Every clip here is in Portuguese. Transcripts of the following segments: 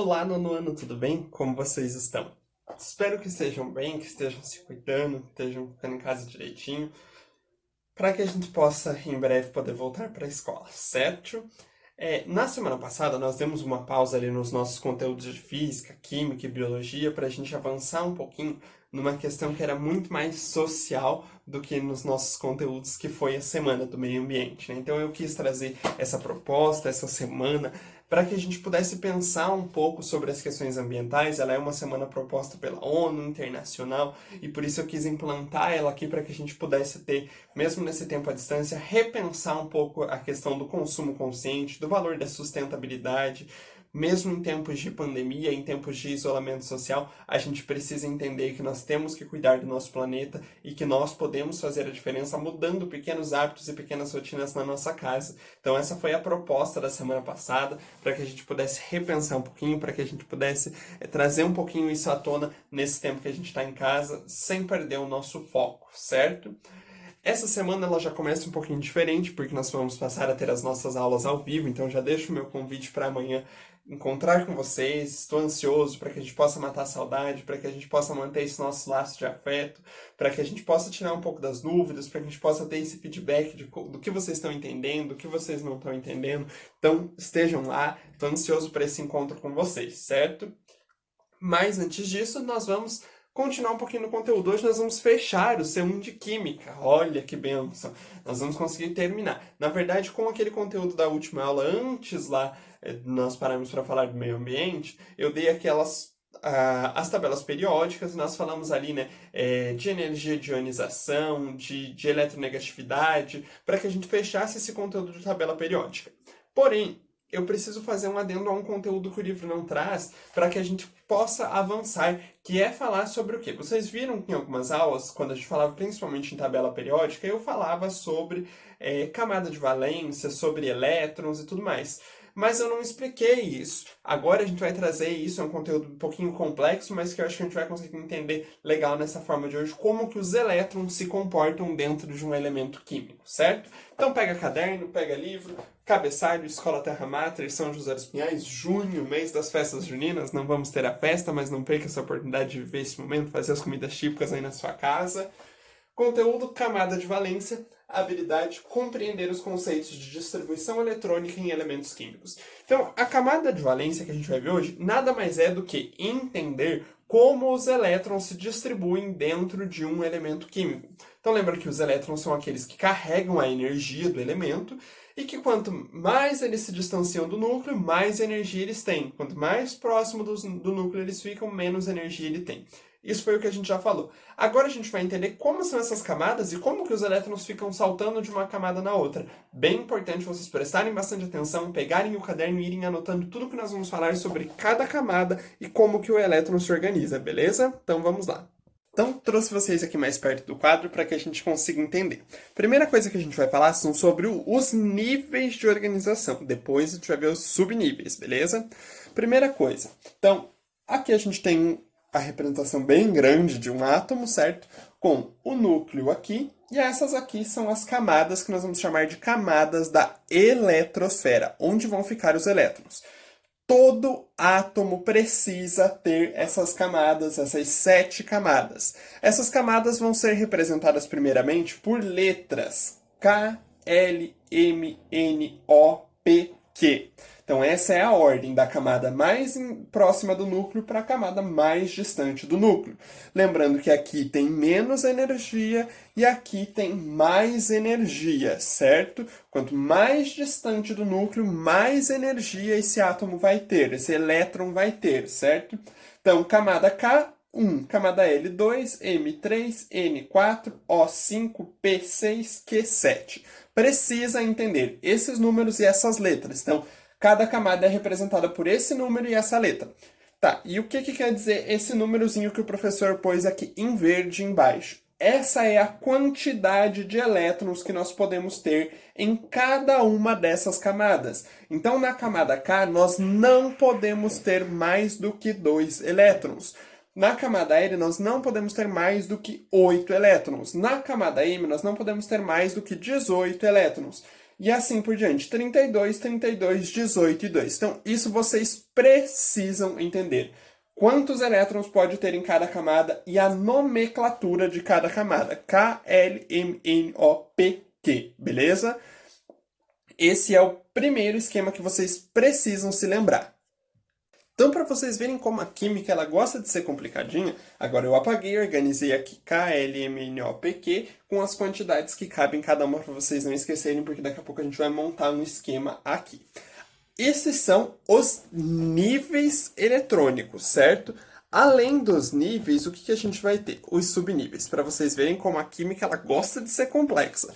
Olá, nono ano, tudo bem? Como vocês estão? Espero que estejam bem, que estejam se cuidando, que estejam ficando em casa direitinho, para que a gente possa, em breve, poder voltar para a escola, certo? Na semana passada, nós demos uma pausa ali nos nossos conteúdos de física, química e biologia para a gente avançar um pouquinho numa questão que era muito mais social do que nos nossos conteúdos, que foi a Semana do Meio Ambiente, né? Então eu quis trazer essa proposta, essa semana, para que a gente pudesse pensar um pouco sobre as questões ambientais. Ela é uma semana proposta pela ONU Internacional e por isso eu quis implantar ela aqui para que a gente pudesse ter, mesmo nesse tempo à distância, repensar um pouco a questão do consumo consciente, do valor da sustentabilidade. Mesmo em tempos de pandemia, em tempos de isolamento social, a gente precisa entender que nós temos que cuidar do nosso planeta e que nós podemos fazer a diferença mudando pequenos hábitos e pequenas rotinas na nossa casa. Então essa foi a proposta da semana passada, para que a gente pudesse repensar um pouquinho, para que a gente pudesse trazer um pouquinho isso à tona nesse tempo que a gente está em casa, sem perder o nosso foco, certo? Essa semana ela já começa um pouquinho diferente, porque nós vamos passar a ter as nossas aulas ao vivo, então já deixo o meu convite para amanhã encontrar com vocês. Estou ansioso para que a gente possa matar a saudade, para que a gente possa manter esse nosso laço de afeto, para que a gente possa tirar um pouco das dúvidas, para que a gente possa ter esse feedback do que vocês estão entendendo, do que vocês não estão entendendo. Então estejam lá, estou ansioso para esse encontro com vocês, certo? Mas antes disso, nós vamos continuar um pouquinho no conteúdo. Hoje nós vamos fechar o C1 de Química. Olha que bênção! Nós vamos conseguir terminar. Na verdade, com aquele conteúdo da última aula, antes lá, nós paramos para falar do meio ambiente, eu dei as tabelas periódicas, nós falamos ali, né, de energia de ionização, de eletronegatividade, para que a gente fechasse esse conteúdo de tabela periódica. Porém, eu preciso fazer um adendo a um conteúdo que o livro não traz para que a gente possa avançar, que é falar sobre o quê? Vocês viram que em algumas aulas, quando a gente falava principalmente em tabela periódica, eu falava sobre camada de valência, sobre elétrons e tudo mais. Mas eu não expliquei isso. Agora a gente vai trazer isso, é um conteúdo um pouquinho complexo, mas que eu acho que a gente vai conseguir entender legal nessa forma de hoje, como que os elétrons se comportam dentro de um elemento químico, certo? Então pega caderno, pega livro, cabeçalho, Escola Terra Mater, São José dos Pinhais, junho, mês das festas juninas. Não vamos ter a festa, mas não perca essa oportunidade de viver esse momento, fazer as comidas típicas aí na sua casa. Conteúdo, camada de valência, habilidade, compreender os conceitos de distribuição eletrônica em elementos químicos. Então, a camada de valência que a gente vai ver hoje nada mais é do que entender como os elétrons se distribuem dentro de um elemento químico. Então, lembra que os elétrons são aqueles que carregam a energia do elemento e que quanto mais eles se distanciam do núcleo, mais energia eles têm. Quanto mais próximo do núcleo eles ficam, menos energia ele tem. Isso foi o que a gente já falou. Agora a gente vai entender como são essas camadas e como que os elétrons ficam saltando de uma camada na outra. Bem importante vocês prestarem bastante atenção, pegarem o caderno e irem anotando tudo que nós vamos falar sobre cada camada e como que o elétron se organiza, beleza? Então vamos lá. Então, trouxe vocês aqui mais perto do quadro para que a gente consiga entender. Primeira coisa que a gente vai falar são sobre os níveis de organização. Depois a gente vai ver os subníveis, beleza? Primeira coisa. Então, aqui a gente tem a representação bem grande de um átomo, certo? Com o núcleo aqui, e essas aqui são as camadas que nós vamos chamar de camadas da eletrosfera, onde vão ficar os elétrons. Todo átomo precisa ter essas camadas, essas 7 camadas. Essas camadas vão ser representadas primeiramente por letras K, L, M, N, O, P, Q. Então essa é a ordem da camada mais próxima do núcleo para a camada mais distante do núcleo. Lembrando que aqui tem menos energia e aqui tem mais energia, certo? Quanto mais distante do núcleo, mais energia esse átomo vai ter, esse elétron vai ter, certo? Então camada K1, camada L2, M3, N4, O5, P6, Q7. Precisa entender esses números e essas letras. Então, cada camada é representada por esse número e essa letra. Tá, e o que quer dizer esse númerozinho que o professor pôs aqui em verde embaixo? Essa é a quantidade de elétrons que nós podemos ter em cada uma dessas camadas. Então, na camada K, nós não podemos ter mais do que 2 elétrons. Na camada L, nós não podemos ter mais do que 8 elétrons. Na camada M, nós não podemos ter mais do que 18 elétrons. e assim por diante. 32, 32, 18 e 2. Então, isso vocês precisam entender. Quantos elétrons pode ter em cada camada e a nomenclatura de cada camada. K, L, M, N, O, P, Q, beleza? Esse é o primeiro esquema que vocês precisam se lembrar. Então, para vocês verem como a química ela gosta de ser complicadinha, agora eu apaguei e organizei aqui K, L, M, N, O, P, Q com as quantidades que cabem em cada uma para vocês não esquecerem, porque daqui a pouco a gente vai montar um esquema aqui. Esses são os níveis eletrônicos, certo? Além dos níveis, o que a gente vai ter? Os subníveis, para vocês verem como a química ela gosta de ser complexa.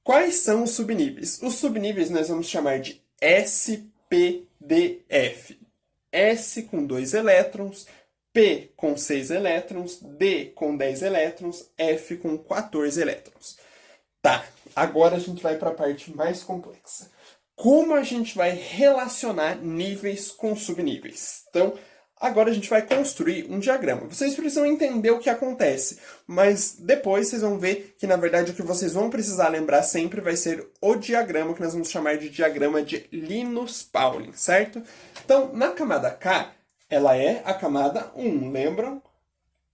Quais são os subníveis? Os subníveis nós vamos chamar de SPDF. S com 2 elétrons, P com 6 elétrons, D com 10 elétrons, F com 14 elétrons. Tá, agora a gente vai para a parte mais complexa. Como a gente vai relacionar níveis com subníveis? Então, agora a gente vai construir um diagrama. Vocês precisam entender o que acontece, mas depois vocês vão ver que, na verdade, o que vocês vão precisar lembrar sempre vai ser o diagrama que nós vamos chamar de diagrama de Linus-Pauling, certo? Então, na camada K, ela é a camada 1, lembram?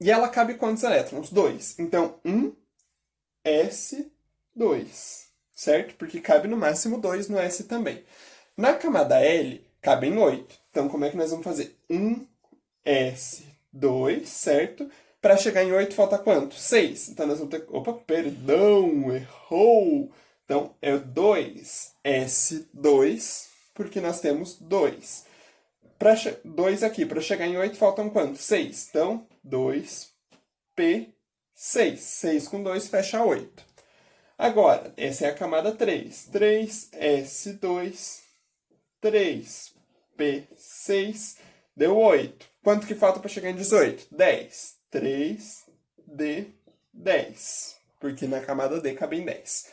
E ela cabe quantos elétrons? 2. Então, 1s2, certo? Porque cabe no máximo 2 no S também. Na camada L, cabem 8. Então, como é que nós vamos fazer? 1s2, certo? Para chegar em 8, falta quanto? 6. Então, nós vamos ter... Opa, perdão, errou! Então, é 2s2, porque nós temos 2. 2 aqui, para chegar em 8, faltam quanto? 6. Então, 2p6. 6 com 2 fecha 8. Agora, essa é a camada 3. 3s2, 3p6, deu 8. Quanto que falta para chegar em 18? 10. 3d10. Porque na camada D cabem 10.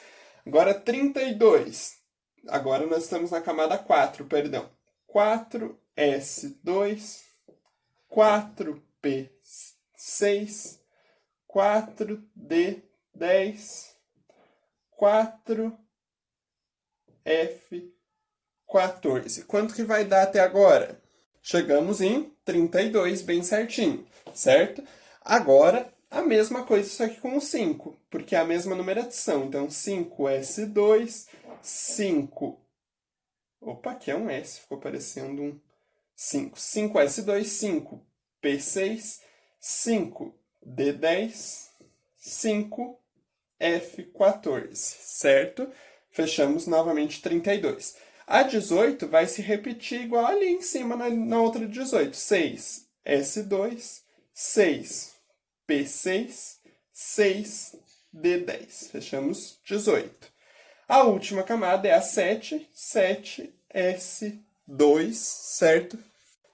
Agora, 32. Agora nós estamos na camada 4, perdão. 4s2, 4p6, 4d10, 4f14. Quanto que vai dar até agora? Chegamos em 32, bem certinho, certo? Agora, a mesma coisa, só que com o 5, porque é a mesma numeração. Então, 5s2, 5... Opa, aqui é um S, ficou parecendo um 5. 5s2, 5p6, 5d10, 5f14, certo? Fechamos novamente 32. A 18 vai se repetir igual ali em cima na outra 18. 6s2, 6p6, 6d10. Fechamos 18. A última camada é a 7, 7s2, certo?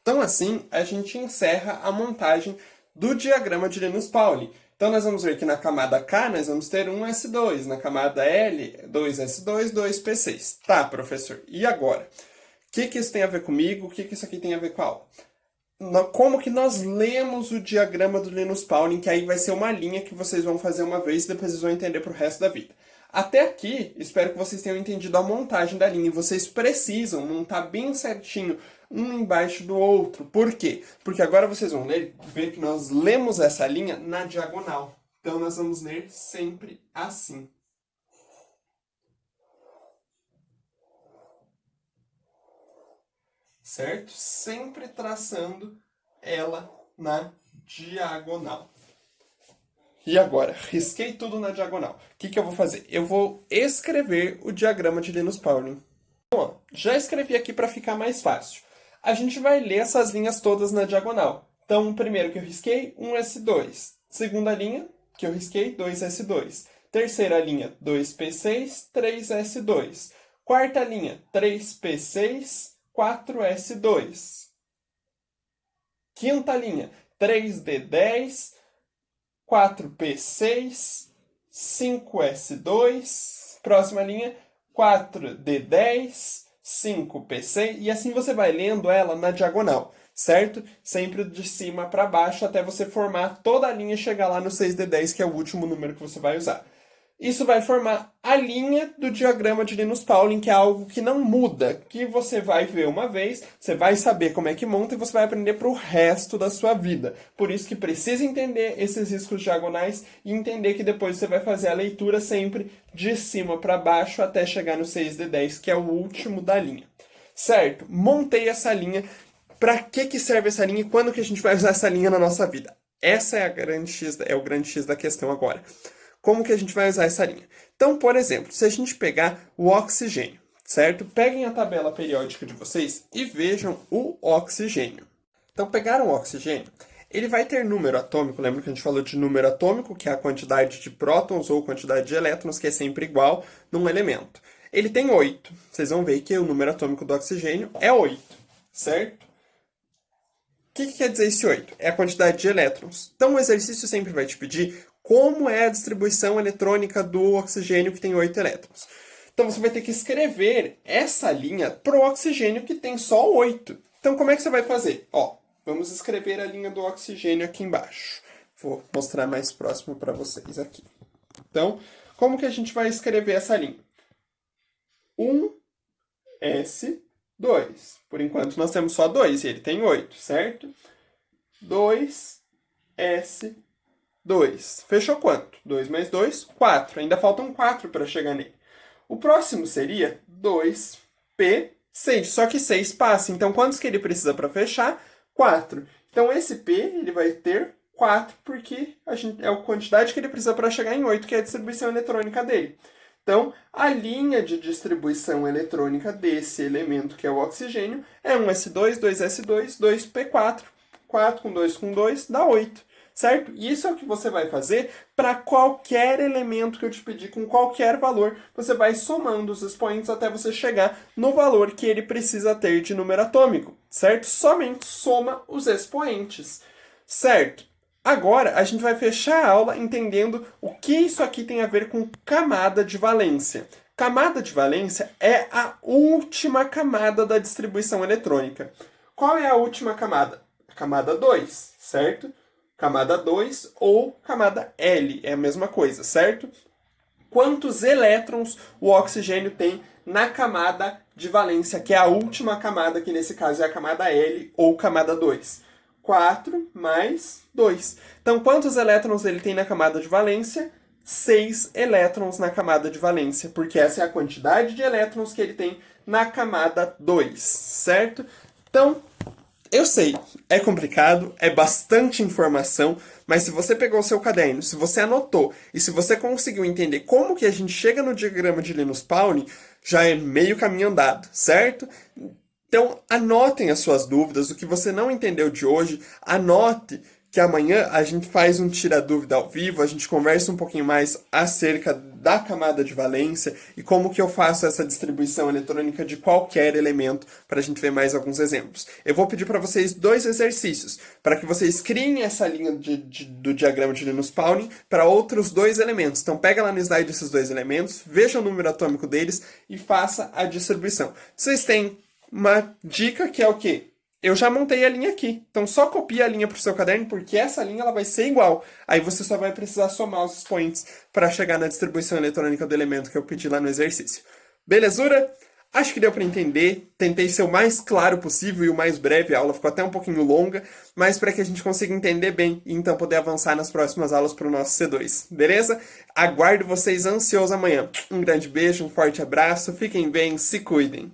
Então, assim, a gente encerra a montagem do diagrama de Linus-Pauling. Então, nós vamos ver que na camada K, nós vamos ter 1s2. Na camada L, 2s2, 2p6. Tá, professor. E agora? O que isso tem a ver comigo? O que isso aqui tem a ver com a aula? Como que nós lemos o diagrama do Linus-Pauling, que aí vai ser uma linha que vocês vão fazer uma vez e depois vocês vão entender para o resto da vida. Até aqui, espero que vocês tenham entendido a montagem da linha. Vocês precisam montar bem certinho, um embaixo do outro. Por quê? Porque agora vocês vão ver que nós lemos essa linha na diagonal. Então, nós vamos ler sempre assim. Certo? Sempre traçando ela na diagonal. E agora, risquei tudo na diagonal. O que eu vou fazer? Eu vou escrever o diagrama de Linus-Pauling. Bom, já escrevi aqui para ficar mais fácil. A gente vai ler essas linhas todas na diagonal. Então, primeiro que eu risquei, 1s2. Segunda linha que eu risquei, 2s2. Terceira linha, 2p6, 3s2. Quarta linha, 3p6, 4s2. Quinta linha, 3d10, 4p6, 5s2, próxima linha, 4d10, 5p6, e assim você vai lendo ela na diagonal, certo? Sempre de cima para baixo até você formar toda a linha e chegar lá no 6d10, que é o último número que você vai usar. Isso vai formar a linha do diagrama de Linus-Pauling, que é algo que não muda, que você vai ver uma vez, você vai saber como é que monta e você vai aprender para o resto da sua vida. Por isso que precisa entender esses riscos diagonais e entender que depois você vai fazer a leitura sempre de cima para baixo até chegar no 6 de 10, que é o último da linha. Certo? Montei essa linha. Para que serve essa linha e quando que a gente vai usar essa linha na nossa vida? Essa é o grande X da questão agora. Como que a gente vai usar essa linha? Então, por exemplo, se a gente pegar o oxigênio, certo? Peguem a tabela periódica de vocês e vejam o oxigênio. Então, pegaram o oxigênio, ele vai ter número atômico, lembra que a gente falou de número atômico, que é a quantidade de prótons ou quantidade de elétrons, que é sempre igual num elemento. Ele tem 8. Vocês vão ver que o número atômico do oxigênio é 8, certo? O que quer dizer esse 8? É a quantidade de elétrons. Então, o exercício sempre vai te pedir como é a distribuição eletrônica do oxigênio que tem 8 elétrons. Então você vai ter que escrever essa linha para o oxigênio que tem só 8. Então como é que você vai fazer? Ó, vamos escrever a linha do oxigênio aqui embaixo. Vou mostrar mais próximo para vocês aqui. Então, como que a gente vai escrever essa linha? 1S2. Por enquanto nós temos só 2 e ele tem 8, certo? 2S2. 2. Fechou quanto? 2 mais 2, 4. Ainda faltam 4 para chegar nele. O próximo seria 2P6. Só que 6 passa. Então, quantos que ele precisa para fechar? 4. Então, esse P ele vai ter 4, porque é a quantidade que ele precisa para chegar em 8, que é a distribuição eletrônica dele. Então, a linha de distribuição eletrônica desse elemento, que é o oxigênio, é 1s2, 2s2, 2p4. 4 com 2 dá 8. Certo? Isso é o que você vai fazer para qualquer elemento que eu te pedir, com qualquer valor. Você vai somando os expoentes até você chegar no valor que ele precisa ter de número atômico. Certo? Somente soma os expoentes. Certo? Agora, a gente vai fechar a aula entendendo o que isso aqui tem a ver com camada de valência. Camada de valência é a última camada da distribuição eletrônica. Qual é a última camada? A camada 2, certo? Camada 2 ou camada L, é a mesma coisa, certo? Quantos elétrons o oxigênio tem na camada de valência, que é a última camada, que nesse caso é a camada L ou camada 2? 4 mais 2. Então, quantos elétrons ele tem na camada de valência? 6 elétrons na camada de valência, porque essa é a quantidade de elétrons que ele tem na camada 2, certo? Então, eu sei, é complicado, é bastante informação, mas se você pegou o seu caderno, se você anotou e se você conseguiu entender como que a gente chega no diagrama de Linus-Pauling, já é meio caminho andado, certo? Então, anotem as suas dúvidas, o que você não entendeu de hoje, anote que amanhã a gente faz um tira-dúvida ao vivo, a gente conversa um pouquinho mais acerca da camada de valência e como que eu faço essa distribuição eletrônica de qualquer elemento, para a gente ver mais alguns exemplos. Eu vou pedir para vocês 2 exercícios, para que vocês criem essa linha do diagrama de Linus-Pauling para outros 2 elementos. Então pega lá no slide esses 2 elementos, veja o número atômico deles e faça a distribuição. Vocês têm uma dica que é o quê? Eu já montei a linha aqui, então só copia a linha para o seu caderno, porque essa linha ela vai ser igual. Aí você só vai precisar somar os expoentes para chegar na distribuição eletrônica do elemento que eu pedi lá no exercício. Belezura? Acho que deu para entender, tentei ser o mais claro possível e o mais breve, a aula ficou até um pouquinho longa, mas para que a gente consiga entender bem e então poder avançar nas próximas aulas para o nosso C2, beleza? Aguardo vocês ansiosos amanhã. Um grande beijo, um forte abraço, fiquem bem, se cuidem!